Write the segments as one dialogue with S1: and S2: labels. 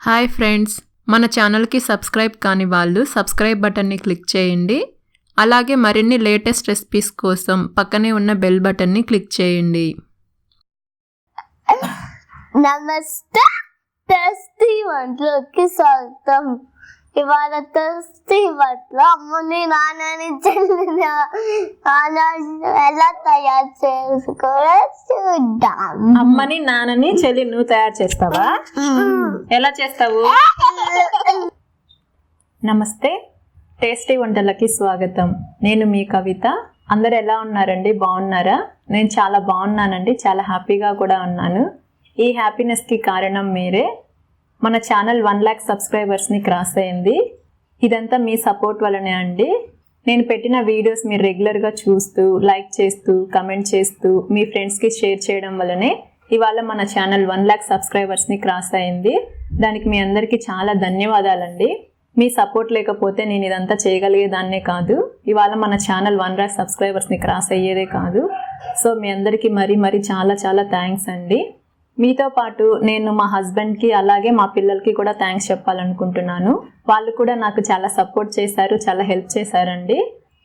S1: Hi friends, మన ఛానల్కి subscribe కాని వాళ్ళు సబ్స్క్రైబ్ బటన్ని క్లిక్ చేయండి. అలాగే మరిన్ని లేటెస్ట్ రెసిపీస్ కోసం పక్కనే ఉన్న బెల్ బటన్ని క్లిక్ చేయండి.
S2: నమస్తే, టేస్టీ వంటలోకి స్వాగతం. ఇవాళ టేస్టీ వంటలో అమ్మని నాన్నని చెల్లిని ఎలా తయారు చేసుకోవాలో చూద్దాం.
S3: అమ్మని నాన్నని చెల్లి నువ్వు తయారు చేస్తావా? ఎలా చేస్తావు? నమస్తే, టేస్టీ వంటలకి స్వాగతం. నేను మీ కవిత. అందరు ఎలా ఉన్నారండి? బాగున్నారా? నేను చాలా బాగున్నానండి, చాలా హ్యాపీగా కూడా ఉన్నాను. ఈ హ్యాపీనెస్కి కారణం మీరే. మన ఛానల్ 1 lakh సబ్స్క్రైబర్స్ని క్రాస్ అయింది. ఇదంతా మీ సపోర్ట్ వల్లనే అండి. నేను పెట్టిన వీడియోస్ మీరు రెగ్యులర్గా చూస్తూ, లైక్ చేస్తూ, కమెంట్ చేస్తూ, మీ ఫ్రెండ్స్కి షేర్ చేయడం వల్లనే ఇవాళ మన ఛానల్ 1 lakh సబ్స్క్రైబర్స్ని క్రాస్ అయింది. దానికి మీ అందరికీ చాలా ధన్యవాదాలండి. మీ సపోర్ట్ లేకపోతే నేను ఇదంతా చేయగలిగేదాన్నే కాదు. ఇవాళ మన ఛానల్ 1 lakh సబ్స్క్రైబర్స్ని క్రాస్ అయ్యేదే కాదు. సో మీ అందరికీ మరీ చాలా చాలా థ్యాంక్స్ అండి. మీతో పాటు నేను మా హస్బెండ్కి అలాగే మా పిల్లలకి కూడా థ్యాంక్స్ చెప్పాలనుకుంటున్నాను. వాళ్ళు కూడా నాకు చాలా సపోర్ట్ చేశారు, చాలా హెల్ప్ చేశారండి.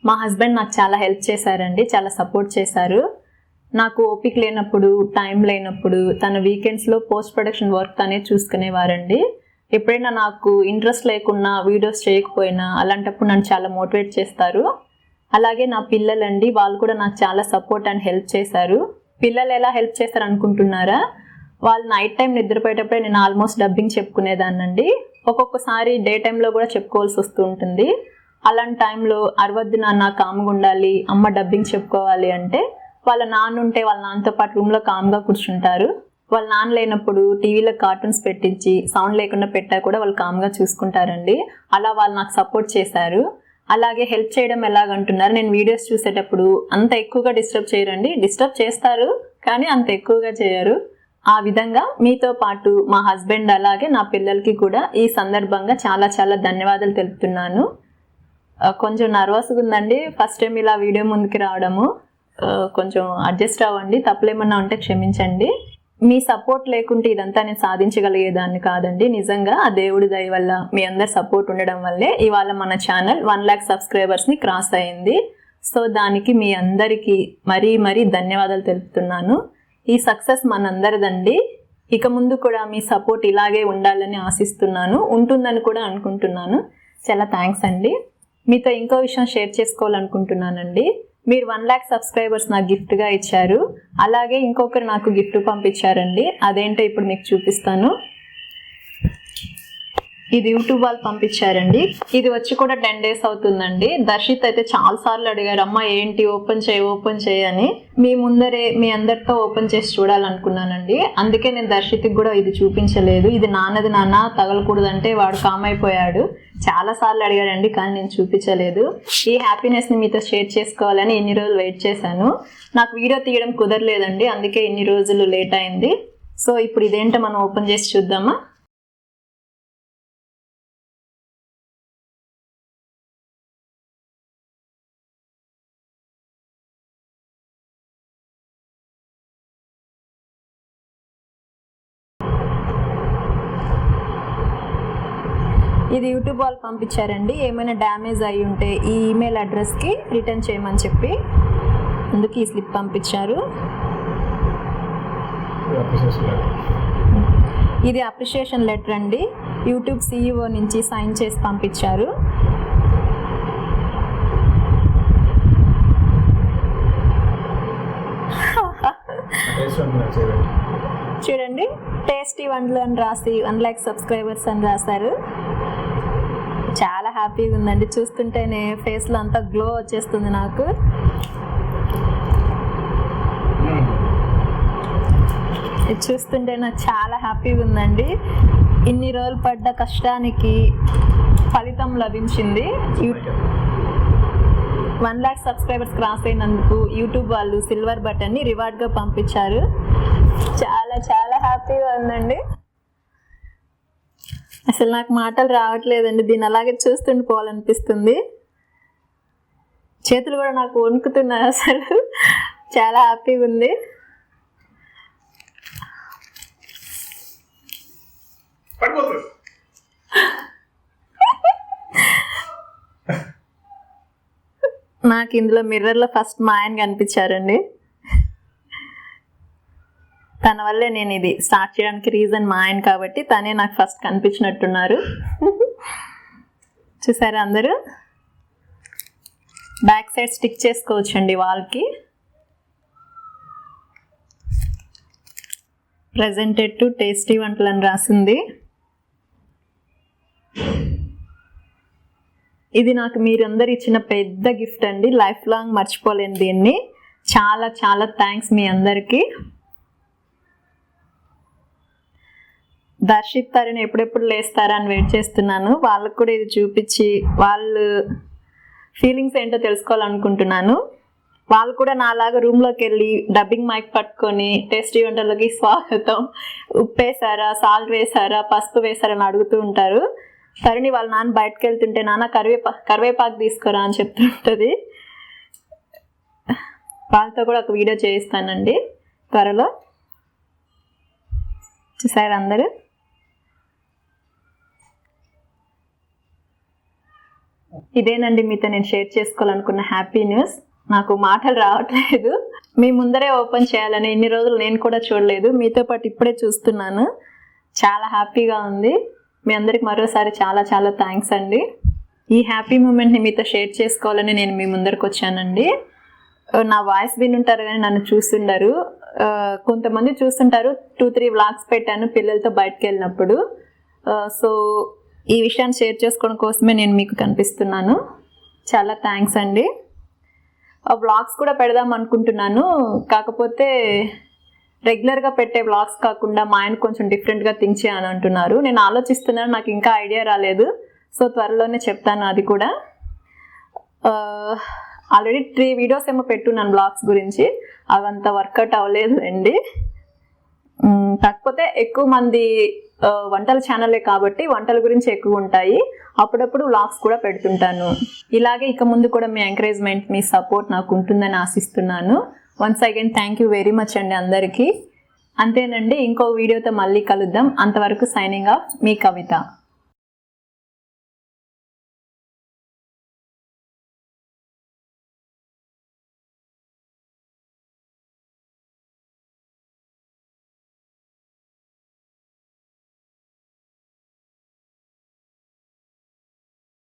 S3: మా హస్బెండ్ నాకు చాలా హెల్ప్ చేశారండి, చాలా సపోర్ట్ చేశారు. నాకు ఓపిక లేనప్పుడు, టైం లేనప్పుడు తన వీకెండ్స్లో పోస్ట్ ప్రొడక్షన్ వర్క్ అనేది చూసుకునేవారండి. ఎప్పుడైనా నాకు ఇంట్రెస్ట్ లేకున్నా, వీడియోస్ చేయకపోయినా అలాంటప్పుడు నన్ను చాలా మోటివేట్ చేస్తారు. అలాగే నా పిల్లలండి, వాళ్ళు కూడా నాకు చాలా సపోర్ట్ అండ్ హెల్ప్ చేశారు. పిల్లలు ఎలా హెల్ప్ చేస్తారు అనుకుంటున్నారా? వాళ్ళు నైట్ టైం నిద్రపోయేటప్పుడే నేను ఆల్మోస్ట్ డబ్బింగ్ చెప్పుకునేదాన్నండి. ఒక్కొక్కసారి డే టైంలో కూడా చెప్పుకోవాల్సి వస్తూ ఉంటుంది. అలాంటి టైంలో అరవద్దు నాన్న, కామ్గా ఉండాలి, అమ్మ డబ్బింగ్ చెప్పుకోవాలి అంటే వాళ్ళ నాన్న ఉంటే వాళ్ళ నాన్నతో పాటు రూమ్లో కామ్గా కూర్చుంటారు. వాళ్ళ నాన్న లేనప్పుడు టీవీలో కార్టూన్స్ పెట్టించి సౌండ్ లేకుండా పెట్టా కూడా వాళ్ళు కామ్గా చూసుకుంటారండి. అలా వాళ్ళు నాకు సపోర్ట్ చేశారు. అలాగే హెల్ప్ చేయడం ఎలాగంటున్నారు, నేను వీడియోస్ చూసేటప్పుడు అంత ఎక్కువగా డిస్టర్బ్ చేయరండి. డిస్టర్బ్ చేస్తారు కానీ అంత ఎక్కువగా చేయరు. ఆ విధంగా మీతో పాటు మా హస్బెండ్ అలాగే నా పిల్లలకి కూడా ఈ సందర్భంగా చాలా చాలా ధన్యవాదాలు తెలుపుతున్నాను. కొంచెం నర్వస్గా ఉందండి ఫస్ట్ టైం ఇలా వీడియో ముందుకు రావడము. కొంచెం అడ్జస్ట్ అవ్వండి, తప్పులేమన్నా ఉంటే క్షమించండి. మీ సపోర్ట్ లేకుంటే ఇదంతా నేను సాధించగలిగేదాన్ని కాదండి. నిజంగా ఆ దేవుడి దయ వల్ల, మీ అందరి సపోర్ట్ ఉండడం వల్లే ఇవాళ మన ఛానల్ 1 lakh సబ్స్క్రైబర్స్ని క్రాస్ అయింది. సో దానికి మీ అందరికీ మరీ ధన్యవాదాలు తెలుపుతున్నాను. ఈ సక్సెస్ మనందరిదండి. ఇక ముందు కూడా మీ సపోర్ట్ ఇలాగే ఉండాలని ఆశిస్తున్నాను, ఉంటుందని కూడా అనుకుంటున్నాను. చాలా థ్యాంక్స్ అండి. మీతో ఇంకో విషయం షేర్ చేసుకోవాలనుకుంటున్నానండి. మీరు 1 lakh సబ్స్క్రైబర్స్ నాకు గిఫ్ట్గా ఇచ్చారు. అలాగే ఇంకొకరు నాకు గిఫ్ట్ పంపించారండి. అదేంటో ఇప్పుడు మీకు చూపిస్తాను. ఇది యూట్యూబ్ వాళ్ళు పంపించారండి. ఇది వచ్చి కూడా 10 days అవుతుందండి. దర్శిత్ అయితే చాలా సార్లు అడిగారు, అమ్మ ఏంటి ఓపెన్ చేయి అని. మీ ముందరే మీ అందరితో ఓపెన్ చేసి చూడాలనుకున్నానండి. అందుకే నేను దర్శిత్కి కూడా ఇది చూపించలేదు. ఇది నాన్నది నాన్న, తగలకూడదంటే వాడు కామ్ అయిపోయాడు. చాలా సార్లు అడిగాడండి కానీ నేను చూపించలేదు. ఈ హ్యాపీనెస్ని మీతో షేర్ చేసుకోవాలని ఇన్ని రోజులు వెయిట్ చేశాను. నాకు వీడియో తీయడం కుదరలేదండి, అందుకే ఇన్ని రోజులు లేట్ అయింది. సో ఇప్పుడు ఇదేంటో మనం ఓపెన్ చేసి చూద్దామా? ఇది యూట్యూబ్ వాళ్ళు పంపించారండి. ఏమైనా డ్యామేజ్ అయి ఉంటే ఈ ఈమెయిల్ అడ్రస్కి రిటర్న్ చేయమని చెప్పి అందుకు ఈ స్లిప్ పంపించారు. ఇది అప్రిషియేషన్ లెటర్ అండి. యూట్యూబ్ CEO నుంచి సైన్ చేసి పంపించారు. చూడండి, టేస్టీ వంటలు అని రాసి 1 lakh సబ్స్క్రైబర్స్ అని రాశారు. చాలా హ్యాపీగా ఉందండి. చూస్తుంటేనే ఫేస్లో అంతా గ్లో వచ్చేస్తుంది నాకు. ఇది చూస్తుంటే నాకు చాలా హ్యాపీగా ఉందండి. ఇన్ని రోజులు పడ్డ కష్టానికి ఫలితం లభించింది. 1 lakh సబ్స్క్రైబర్స్ క్రాస్ అయినందుకు యూట్యూబ్ వాళ్ళు సిల్వర్ బటన్ని రివార్డ్గా పంపించారు. చాలా చాలా హ్యాపీగా ఉందండి. అసలు నాకు మాటలు రావట్లేదండి. దీన్ని అలాగే చూస్తుండిపోవాలనిపిస్తుంది. చేతులు కూడా నాకు వణుకుతున్నాయి. అసలు చాలా హ్యాపీగా ఉంది. నాకు ఇందులో మిర్రర్లో ఫస్ట్ మా ఆయన కనిపించారండి. తన వల్లే నేను ఇది స్టార్ట్ చేయడానికి రీజన్ మా ఆయన కాబట్టి తనే నాకు ఫస్ట్ కనిపించినట్టున్నారు. చూసారా అందరూ? బ్యాక్ సైడ్ స్టిక్ చేసుకోవచ్చండి వాల్కి. ప్రెజెంటెడ్ టు టేస్టీ వంటలు అని రాసింది. ఇది నాకు మీరందరు ఇచ్చిన పెద్ద గిఫ్ట్ అండి. లైఫ్ లాంగ్ మర్చిపోలేను దీన్ని. చాలా చాలా థ్యాంక్స్ మీ అందరికీ. దర్శిత్ తరుణ్ ఎప్పుడెప్పుడు లేస్తారా అని వెయిట్ చేస్తున్నాను. వాళ్ళకు కూడా ఇది చూపించి వాళ్ళు ఫీలింగ్స్ ఏంటో తెలుసుకోవాలనుకుంటున్నాను. వాళ్ళు కూడా నాలాగా రూమ్లోకి వెళ్ళి డబ్బింగ్ మైక్ పట్టుకొని టేస్టీ వంటలకి స్వాగతం, ఉప్పు వేసారా, సాల్ట్ వేసారా, పసుపు వేసారా అని అడుగుతూ ఉంటారు. తరుణి వాళ్ళ నాన్న బయటకు వెళ్తుంటే నాన్న కరివేపాకు తీసుకురా అని చెప్తుంటుంది. వాళ్ళతో కూడా ఒక వీడియో చేయిస్తానండి త్వరలో. చూసారు అందరూ? ఇదేనండి మీతో నేను షేర్ చేసుకోవాలనుకున్న హ్యాపీ న్యూస్. నాకు మాటలు రావట్లేదు. మీ ముందరే ఓపెన్ చేయాలని ఇన్ని రోజులు నేను కూడా చూడలేదు. మీతో పాటు ఇప్పుడే చూస్తున్నాను. చాలా హ్యాపీగా ఉంది. మీ అందరికి మరోసారి చాలా చాలా థ్యాంక్స్ అండి. ఈ హ్యాపీ మూమెంట్ని మీతో షేర్ చేసుకోవాలని నేను మీ ముందరికి వచ్చానండి. నా వాయిస్ వినుంటారు కానీ నన్ను చూస్తుండరు. కొంతమంది చూస్తుంటారు. 2-3 వ్లాగ్స్ పెట్టాను పిల్లలతో బయటకు వెళ్ళినప్పుడు. సో ఈ విషయాన్ని షేర్ చేసుకోవడం కోసమే నేను మీకు కనిపిస్తున్నాను. చాలా థ్యాంక్స్ అండి. వ్లాగ్స్ కూడా పెడదాం అనుకుంటున్నాను. కాకపోతే రెగ్యులర్గా పెట్టే వ్లాగ్స్ కాకుండా మా ఆయన కొంచెం డిఫరెంట్గా థింక్ చేయని అంటున్నారు. నేను ఆలోచిస్తున్నాను, నాకు ఇంకా ఐడియా రాలేదు. సో త్వరలోనే చెప్తాను అది కూడా. ఆల్రెడీ 3 వీడియోస్ ఏమో పెట్టున్నాను వ్లాగ్స్ గురించి. అవంతా వర్కౌట్ అవ్వలేదు అండి. కాకపోతే ఎక్కువ మంది వంటల ఛానలే కాబట్టి వంటల గురించి ఎక్కువ ఉంటాయి. అప్పుడప్పుడు వ్లాగ్స్ కూడా పెడుతుంటాను. ఇలాగే ఇక ముందు కూడా మీ ఎంకరేజ్మెంట్, మీ సపోర్ట్ నాకు ఉంటుందని ఆశిస్తున్నాను. Once again thank you very much అండి అందరికీ. అంతేనండి, ఇంకో వీడియోతో మళ్ళీ కలుద్దాం. అంతవరకు సైనింగ్ ఆఫ్ మీ కవిత.